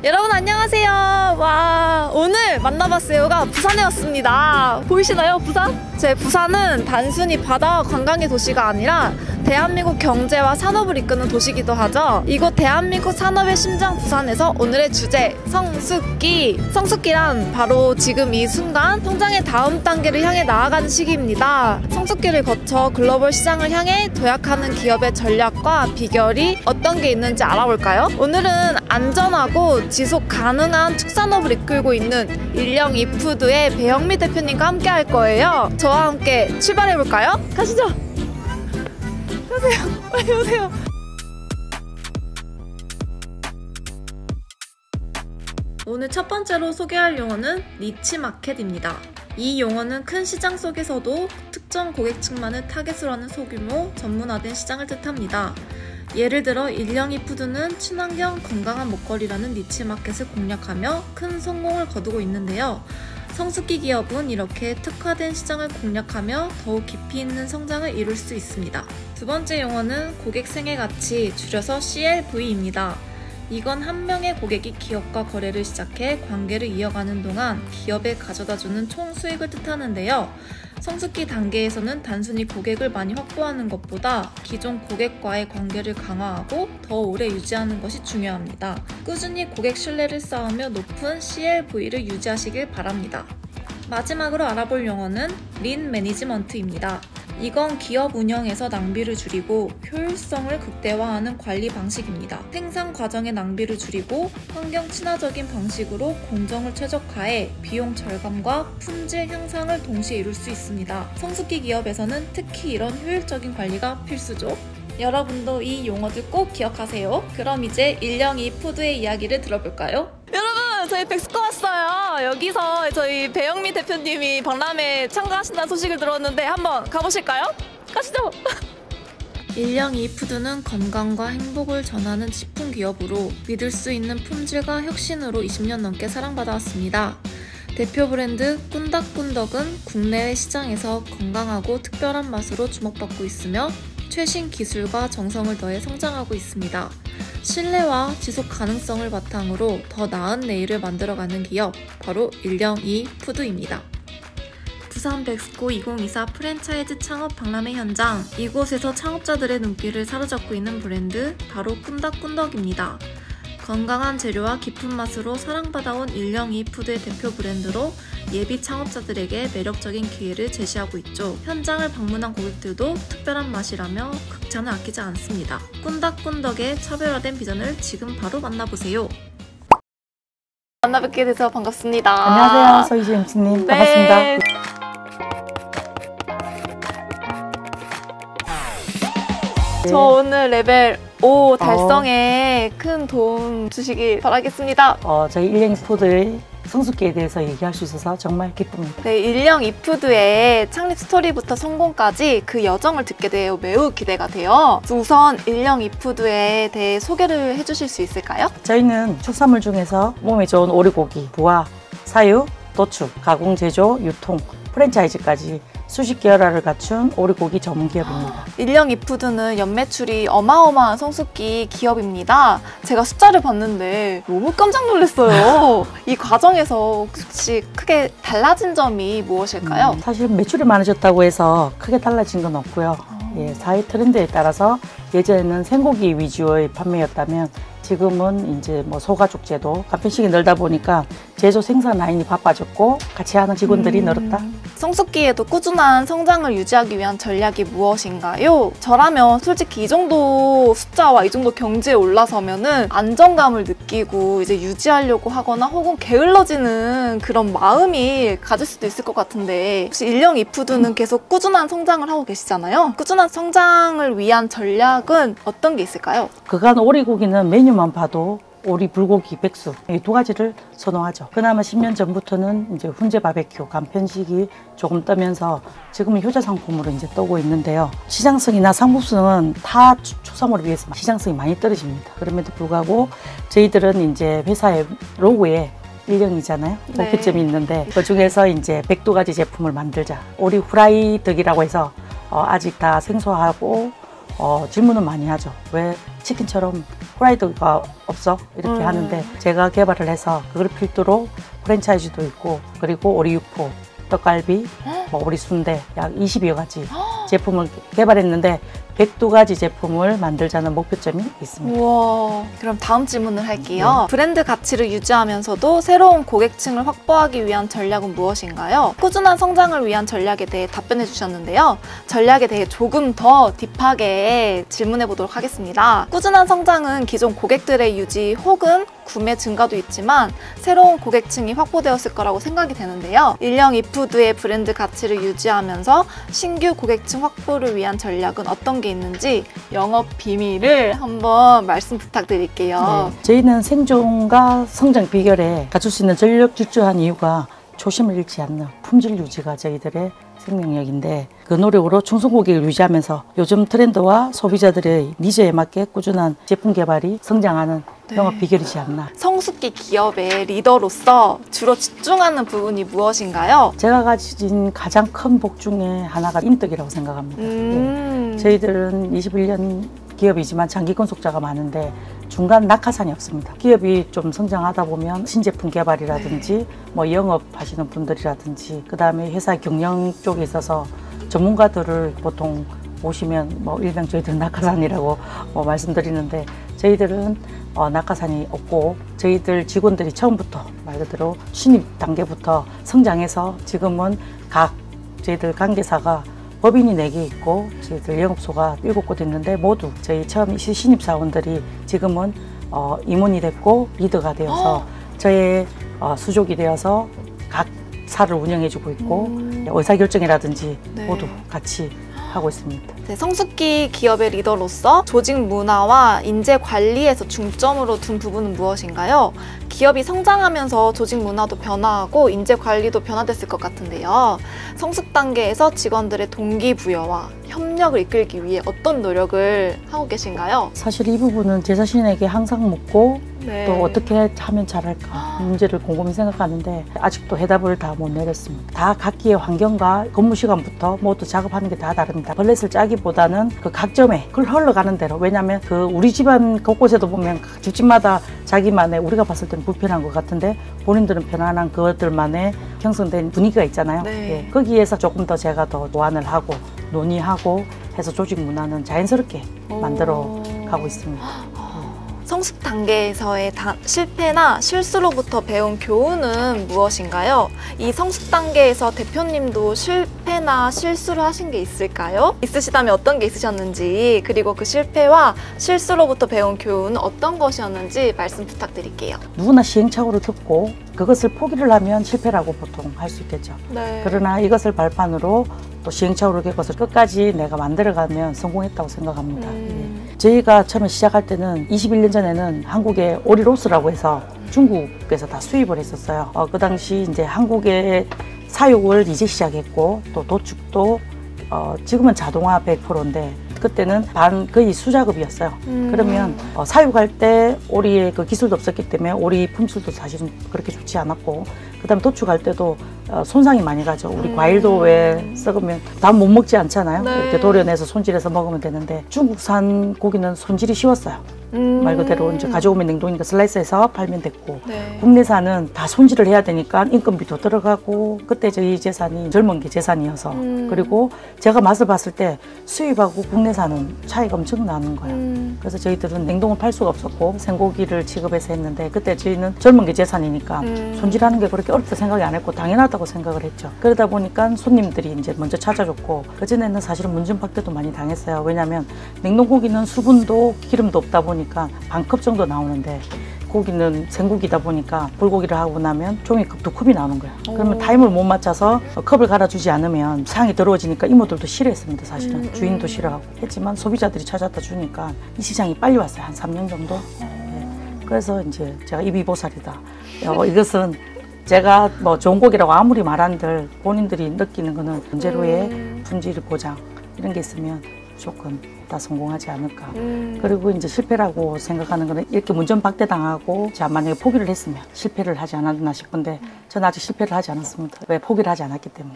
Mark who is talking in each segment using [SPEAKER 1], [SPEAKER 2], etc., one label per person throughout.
[SPEAKER 1] 여러분 안녕하세요. 와, 오늘 만나봤어요가 부산에 왔습니다. 보이시나요, 부산? 제 부산은 단순히 바다와 관광의 도시가 아니라 대한민국 경제와 산업을 이끄는 도시이기도 하죠. 이곳 대한민국 산업의 심장 부산에서 오늘의 주제 성숙기. 성숙기란 바로 지금 이 순간 성장의 다음 단계를 향해 나아가는 시기입니다. 성숙기를 거쳐 글로벌 시장을 향해 도약하는 기업의 전략과 비결이 어떤 게 있는지 알아볼까요? 오늘은 안전하고 지속 가능한 축산업을 이끌고 있는 일령이푸드의 배영미 대표님과 함께 할 거예요. 저와 함께 출발해볼까요? 가시죠. 오세요. 빨리 오세요. 오늘 첫 번째로 소개할 용어는 니치마켓입니다. 이 용어는 큰 시장 속에서도 특정 고객층만을 타겟으로 하는 소규모 전문화된 시장을 뜻합니다. 예를 들어 일령이푸드는 친환경 건강한 먹거리라는 니치마켓을 공략하며 큰 성공을 거두고 있는데요. 성숙기 기업은 이렇게 특화된 시장을 공략하며 더욱 깊이 있는 성장을 이룰 수 있습니다. 두 번째 용어는 고객 생애 가치, 줄여서 CLV입니다. 이건 한 명의 고객이 기업과 거래를 시작해 관계를 이어가는 동안 기업에 가져다주는 총 수익을 뜻하는데요. 성숙기 단계에서는 단순히 고객을 많이 확보하는 것보다 기존 고객과의 관계를 강화하고 더 오래 유지하는 것이 중요합니다. 꾸준히 고객 신뢰를 쌓으며 높은 CLV를 유지하시길 바랍니다. 마지막으로 알아볼 용어는 린 매니지먼트입니다. 이건 기업 운영에서 낭비를 줄이고 효율성을 극대화하는 관리 방식입니다. 생산 과정의 낭비를 줄이고 환경 친화적인 방식으로 공정을 최적화해 비용 절감과 품질 향상을 동시에 이룰 수 있습니다. 성숙기 기업에서는 특히 이런 효율적인 관리가 필수죠. 여러분도 이 용어들 꼭 기억하세요. 그럼 이제 일령이푸드의 이야기를 들어볼까요? 여러분, 저희 백스코 왔어요. 여기서 저희 배영미 대표님이 박람회에 참가하신다는 소식을 들었는데 한번 가보실까요? 가시죠. 일령이푸드는 건강과 행복을 전하는 식품 기업으로 믿을 수 있는 품질과 혁신으로 20년 넘게 사랑받아왔습니다. 대표 브랜드 꾼덕꾼덕은 국내외 시장에서 건강하고 특별한 맛으로 주목받고 있으며 최신 기술과 정성을 더해 성장하고 있습니다. 신뢰와 지속 가능성을 바탕으로 더 나은 내일을 만들어가는 기업, 바로 일령이푸드입니다. 부산 백스코 2024 프랜차이즈 창업 박람회 현장, 이곳에서 창업자들의 눈길을 사로잡고 있는 브랜드, 바로 꾼덕꾼덕입니다. 건강한 재료와 깊은 맛으로 사랑받아온 일령이푸드의 대표 브랜드로 예비 창업자들에게 매력적인 기회를 제시하고 있죠. 현장을 방문한 고객들도 특별한 맛이라며 극찬을 아끼지 않습니다. 꾼덕꾼덕의 차별화된 비전을 지금 바로 만나보세요. 만나뵙게 돼서 반갑습니다.
[SPEAKER 2] 안녕하세요. 서희주 MC님.
[SPEAKER 1] 네.
[SPEAKER 2] 반갑습니다.
[SPEAKER 1] 저 오늘 레벨 5 달성에 큰 도움 주시길 바라겠습니다.
[SPEAKER 2] 저희 일령이푸드의 성숙기에 대해서 얘기할 수 있어서 정말 기쁩니다.
[SPEAKER 1] 네, 일령이푸드의 창립 스토리부터 성공까지 그 여정을 듣게 되어 매우 기대가 돼요. 우선 일령이푸드에 대해 소개를 해주실 수 있을까요?
[SPEAKER 2] 저희는 축산물 중에서 몸에 좋은 오리고기, 부화, 사육, 도축, 가공, 제조, 유통, 프랜차이즈까지 수십 개월화를 갖춘 오리고기 전문 기업입니다.
[SPEAKER 1] 일령이푸드는 연매출이 어마어마한 성숙기 기업입니다. 제가 숫자를 봤는데 너무 깜짝 놀랐어요. 이 과정에서 혹시 크게 달라진 점이 무엇일까요?
[SPEAKER 2] 사실 매출이 많아졌다고 해서 크게 달라진 건 없고요. 사회 트렌드에 따라서 예전에는 생고기 위주의 판매였다면 지금은 이제 뭐 소가죽 제도, 간편식이 늘다 보니까 제조 생산 라인이 바빠졌고 같이 하는 직원들이 늘었다.
[SPEAKER 1] 성숙기에도 꾸준한 성장을 유지하기 위한 전략이 무엇인가요? 저라면 솔직히 이 정도 숫자와 이 정도 경지에 올라서면은 안정감을 느끼고 이제 유지하려고 하거나 혹은 게을러지는 그런 마음이 가질 수도 있을 것 같은데, 혹시 일령이푸드는 계속 꾸준한 성장을 하고 계시잖아요. 꾸준한 성장을 위한 전략은 어떤 게 있을까요?
[SPEAKER 2] 그간 오리고기는 메뉴만 봐도 오리, 불고기, 백숙 이 두 가지를 선호하죠. 그나마 10년 전부터는 이제 훈제 바베큐, 간편식이 조금 뜨면서 지금은 효자 상품으로 이제 뜨고 있는데요. 시장성이나 상품성은 타 축산물에 비해서 시장성이 많이 떨어집니다. 그럼에도 불구하고 저희들은 이제 회사의 로고에 일령이잖아요. 목표점이 있는데 그 중에서 이제 102가지 제품을 만들자. 오리 후라이 덕이라고 해서 아직 다 생소하고 질문은 많이 하죠. 왜 치킨처럼 후라이드가 없어? 이렇게 하는데 제가 개발을 해서 그걸 필두로 프랜차이즈도 있고 그리고 오리 육포, 떡갈비, 오리 순대 약 20여 가지 제품을 개발했는데 102가지 제품을 만들자는 목표점이 있습니다.
[SPEAKER 1] 우와, 그럼 다음 질문을 할게요. 브랜드 가치를 유지하면서도 새로운 고객층을 확보하기 위한 전략은 무엇인가요? 꾸준한 성장을 위한 전략에 대해 답변해 주셨는데요. 전략에 대해 조금 더 딥하게 질문해 보도록 하겠습니다. 꾸준한 성장은 기존 고객들의 유지 혹은 구매 증가도 있지만 새로운 고객층이 확보되었을 거라고 생각이 되는데요. 일령 이푸드의 브랜드 가치를 유지하면서 신규 고객층 확보를 위한 전략은 어떤 게 있는지 영업 비밀을 한번 말씀 부탁드릴게요.
[SPEAKER 2] 네, 저희는 생존과 성장 비결에 갖출 수 있는 전력 질주한 이유가 초심을 잃지 않는 품질 유지가 저희들의 생명력인데 그 노력으로 충성 고객을 유지하면서 요즘 트렌드와 소비자들의 니즈에 맞게 꾸준한 제품 개발이 성장하는 영업 비결이지 않나.
[SPEAKER 1] 성숙기 기업의 리더로서 주로 집중하는 부분이 무엇인가요?
[SPEAKER 2] 제가 가진 가장 큰 복 중에 하나가 인덕이라고 생각합니다. 네. 저희들은 21년 기업이지만 장기 건속자가 많은데 중간 낙하산이 없습니다. 기업이 좀 성장하다 보면 신제품 개발이라든지 뭐 영업하시는 분들이라든지 그다음에 회사 경영 쪽에 있어서 전문가들을 보통 모시면 뭐 일명 저희들은 낙하산이라고 말씀드리는데 저희들은 낙하산이 없고 저희들 직원들이 처음부터 말 그대로 신입 단계부터 성장해서 지금은 각 저희들 관계사가 법인이 4개 있고 저희들 영업소가 7곳 있는데 모두 저희 처음 신입사원들이 지금은 임원이 됐고 리더가 되어서 저의 수족이 되어서 각 사를 운영해주고 있고 의사결정이라든지 모두 같이 하고 있습니다.
[SPEAKER 1] 네, 성숙기 기업의 리더로서 조직 문화와 인재 관리에서 중점으로 둔 부분은 무엇인가요? 기업이 성장하면서 조직 문화도 변화하고 인재 관리도 변화됐을 것 같은데요. 성숙 단계에서 직원들의 동기부여와 협력을 이끌기 위해 어떤 노력을 하고 계신가요?
[SPEAKER 2] 사실 이 부분은 제 자신에게 항상 묻고 또 어떻게 하면 잘할까 문제를 곰곰이 생각하는데 아직도 해답을 다 못 내렸습니다. 다 각기의 환경과 근무 시간부터 모두 작업하는 게 다 다릅니다. 벌렛을 짜기보다는 그 각점에 그걸 흘러가는 대로 왜냐하면 그 우리 집안 곳곳에도 보면 집집마다 자기만의 우리가 봤을 때는 불편한 것 같은데 본인들은 편안한 그것들만의 형성된 분위기가 있잖아요. 예, 거기에서 조금 더 제가 더 보완을 하고 논의하고 해서 조직 문화는 자연스럽게 만들어 가고 있습니다.
[SPEAKER 1] 성숙 단계에서의 실패나 실수로부터 배운 교훈은 무엇인가요? 이 성숙 단계에서 대표님도 실패나 실수를 하신 게 있을까요? 있으시다면 어떤 게 있으셨는지 그리고 그 실패와 실수로부터 배운 교훈은 어떤 것이었는지 말씀 부탁드릴게요.
[SPEAKER 2] 누구나 시행착오를 겪고 그것을 포기를 하면 실패라고 보통 할 수 있겠죠. 그러나 이것을 발판으로 또 시행착오를 겪어서 끝까지 내가 만들어가면 성공했다고 생각합니다. 저희가 처음에 시작할 때는 21년 전에는 한국에 오리로스라고 해서 중국에서 다 수입을 했었어요. 그 당시 이제 한국의 사육을 이제 시작했고 또 도축도 지금은 자동화 100%인데 그때는 거의 수작업이었어요. 그러면 사육할 때 오리의 그 기술도 없었기 때문에 오리 품질도 사실은 그렇게 좋지 않았고 그다음에 도축할 때도 손상이 많이 가죠. 우리 과일도 왜 썩으면 다 못 먹지 않잖아요. 이렇게 도려내서 손질해서 먹으면 되는데 중국산 고기는 손질이 쉬웠어요. 말 그대로 이제 가져오면 냉동이니까 슬라이스해서 팔면 됐고 국내산은 다 손질을 해야 되니까 인건비도 들어가고 그때 저희 재산이 젊은 게 재산이어서 그리고 제가 맛을 봤을 때 수입하고 국내산은 차이가 엄청 나는 거예요. 그래서 저희들은 냉동을 팔 수가 없었고 생고기를 취급해서 했는데 그때 저희는 젊은 게 재산이니까 손질하는 게 그렇게 어렵다 생각이 안 했고 당연하다고 생각을 했죠. 그러다 보니까 손님들이 이제 먼저 찾아줬고 그전에는 사실은 문전박대도 많이 당했어요. 왜냐하면 냉동고기는 수분도 기름도 없다 보니까 반컵 정도 나오는데 고기는 생고기다 보니까 불고기를 하고 나면 종이컵 2컵이 나오는 거예요. 그러면 타임을 못 맞춰서 컵을 갈아주지 않으면 상이 더러워지니까 이모들도 싫어했습니다. 사실은 주인도 싫어하고 했지만 소비자들이 찾아다 주니까 이 시장이 빨리 왔어요. 한 3년 정도. 그래서 이제 제가 입이보살이다. 이것은 제가 뭐 좋은 곡이라고 아무리 말한들 본인들이 느끼는 거는 원재료의 품질 보장 이런 게 있으면 무조건 다 성공하지 않을까. 그리고 이제 실패라고 생각하는 거는 이렇게 문전박대 당하고 제가 만약에 포기를 했으면 실패를 하지 않았나 싶은데 저는 아직 실패를 하지 않았습니다. 왜? 포기를 하지 않았기 때문에.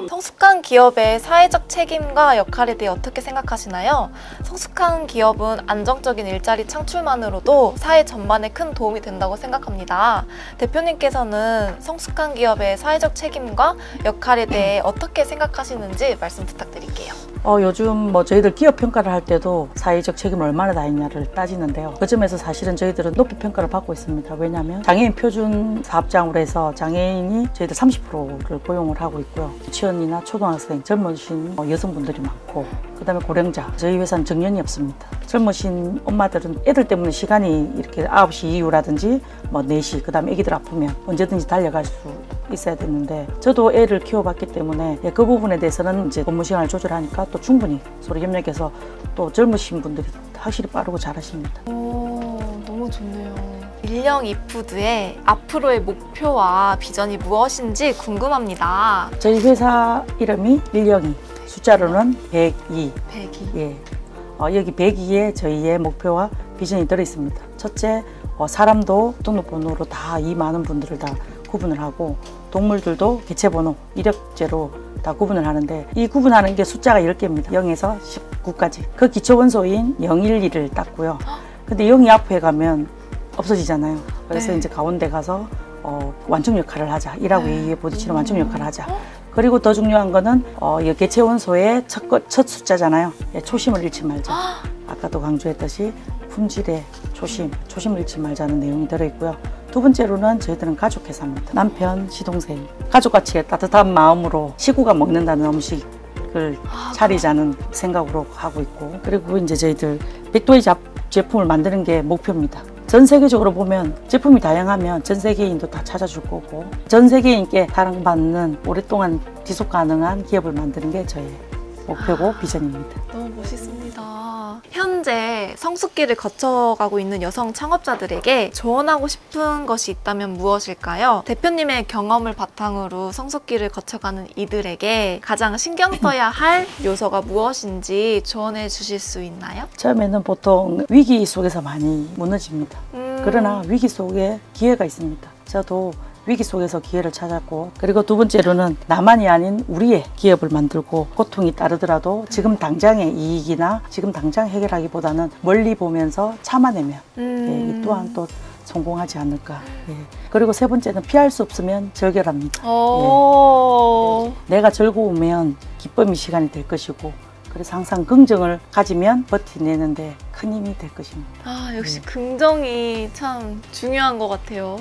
[SPEAKER 1] 성숙한 기업의 사회적 책임과 역할에 대해 어떻게 생각하시나요? 성숙한 기업은 안정적인 일자리 창출만으로도 사회 전반에 큰 도움이 된다고 생각합니다. 대표님께서는 성숙한 기업의 사회적 책임과 역할에 대해 어떻게 생각하시는지 말씀 부탁드릴게요.
[SPEAKER 2] 요즘 뭐 저희들 기업 평가를 할 때도 사회적 책임을 얼마나 다했냐를 따지는데요. 그 점에서 사실은 저희들은 높이 평가를 받고 있습니다. 왜냐하면 장애인 표준 사업장으로 해서 장애인이 저희들 30%를 고용을 하고 있고요. 유치원이나 초등학생, 젊으신 여성분들이 많고 그다음에 고령자, 저희 회사는 정년이 없습니다. 젊으신 엄마들은 애들 때문에 시간이 이렇게 9시 이후라든지 뭐 4시, 그다음에 애기들 아프면 언제든지 달려갈 수 있어야 되는데 저도 애를 키워봤기 때문에 그 부분에 대해서는 이제 근무 시간을 조절하니까 또 충분히 서로 협력해서 또 젊으신 분들이 확실히 빠르고 잘하십니다.
[SPEAKER 1] 너무 좋네요. 일령 이푸드의 앞으로의 목표와 비전이 무엇인지 궁금합니다.
[SPEAKER 2] 저희 회사 이름이 일령이, 숫자로는 102.
[SPEAKER 1] 102.
[SPEAKER 2] 예. 여기 102에 저희의 목표와 비전이 들어있습니다. 첫째, 사람도 등록번호로 다 이 많은 분들을 다 구분을 하고 동물들도 개체번호, 이력제로 다 구분을 하는데 이 구분하는 게 숫자가 10개입니다. 0에서 19까지. 그 기초원소인 012를 땄고요. 근데 0이 앞에 가면 없어지잖아요. 그래서
[SPEAKER 1] 네.
[SPEAKER 2] 이제 가운데 가서 완충 역할을 하자. 1하고 2에 부딪히는 완충 역할을 하자. 그리고 더 중요한 거는 이 개체원소의 첫 숫자잖아요. 초심을 잃지 말자. 아까도 강조했듯이 품질의 초심을 잃지 말자는 내용이 들어있고요. 두 번째로는 저희들은 가족회사입니다. 남편, 시동생, 가족같이 따뜻한 마음으로 식구가 먹는다는 음식을 차리자는 생각으로 하고 있고, 그리고 이제 저희들 백도의 제품을 만드는 게 목표입니다. 전 세계적으로 보면 제품이 다양하면 전 세계인도 다 찾아줄 거고 전 세계인께 사랑받는 오랫동안 지속 가능한 기업을 만드는 게 저의 목표고 비전입니다.
[SPEAKER 1] 너무 멋있습니다. 현재 성숙기를 거쳐가고 있는 여성 창업자들에게 조언하고 싶은 것이 있다면 무엇일까요? 대표님의 경험을 바탕으로 성숙기를 거쳐가는 이들에게 가장 신경 써야 할 요소가 무엇인지 조언해 주실 수 있나요?
[SPEAKER 2] 처음에는 보통 위기 속에서 많이 무너집니다. 그러나 위기 속에 기회가 있습니다. 저도 위기 속에서 기회를 찾았고, 그리고 두 번째로는 나만이 아닌 우리의 기업을 만들고 고통이 따르더라도 지금 당장의 이익이나 지금 당장 해결하기보다는 멀리 보면서 참아내면 이 또한 또 성공하지 않을까. 그리고 세 번째는 피할 수 없으면 절결합니다. 내가 즐거우면 기쁨이 시간이 될 것이고, 그래서 항상 긍정을 가지면 버티내는데 큰 힘이 될 것입니다.
[SPEAKER 1] 역시 긍정이 참 중요한 것 같아요.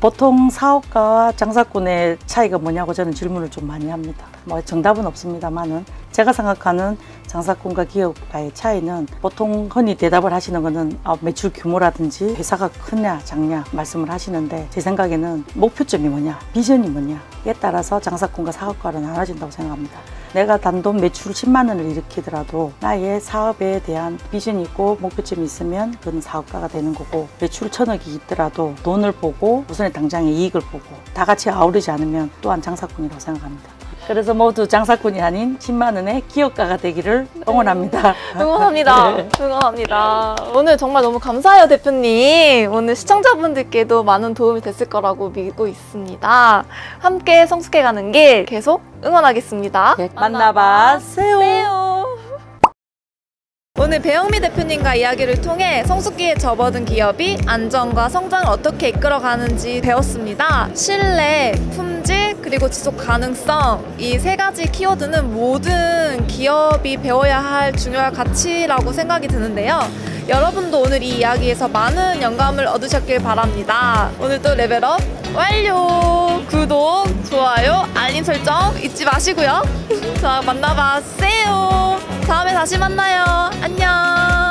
[SPEAKER 2] 보통 사업가와 장사꾼의 차이가 뭐냐고 저는 질문을 좀 많이 합니다. 뭐 정답은 없습니다만은 제가 생각하는 장사꾼과 기업가의 차이는 보통 흔히 대답을 하시는 거는 매출 규모라든지 회사가 크냐 작냐 말씀을 하시는데, 제 생각에는 목표점이 뭐냐, 비전이 뭐냐에 따라서 장사꾼과 사업가는 나눠진다고 생각합니다. 내가 단돈 매출 10만 원을 일으키더라도 나의 사업에 대한 비전이 있고 목표점이 있으면 그건 사업가가 되는 거고, 매출 1000억이 있더라도 돈을 보고 우선에 당장의 이익을 보고 다 같이 아우르지 않으면 또한 장사꾼이라고 생각합니다. 그래서 모두 장사꾼이 아닌 10만 원의 기업가가 되기를 응원합니다.
[SPEAKER 1] 응원합니다.
[SPEAKER 2] 네.
[SPEAKER 1] 응원합니다. 오늘 정말 너무 감사해요, 대표님. 오늘 시청자분들께도 많은 도움이 됐을 거라고 믿고 있습니다. 함께 성숙해가는 길 계속 응원하겠습니다.
[SPEAKER 2] 네, 만나봐세요.
[SPEAKER 1] 오늘 배영미 대표님과 이야기를 통해 성숙기에 접어든 기업이 안정과 성장을 어떻게 이끌어가는지 배웠습니다. 신뢰, 품질, 그리고 지속 가능성, 이 세 가지 키워드는 모든 기업이 배워야 할 중요한 가치라고 생각이 드는데요. 여러분도 오늘 이 이야기에서 많은 영감을 얻으셨길 바랍니다. 오늘도 레벨업 완료! 구독, 좋아요, 알림 설정 잊지 마시고요. 자, 만나봐세요. 다음에 다시 만나요. 안녕.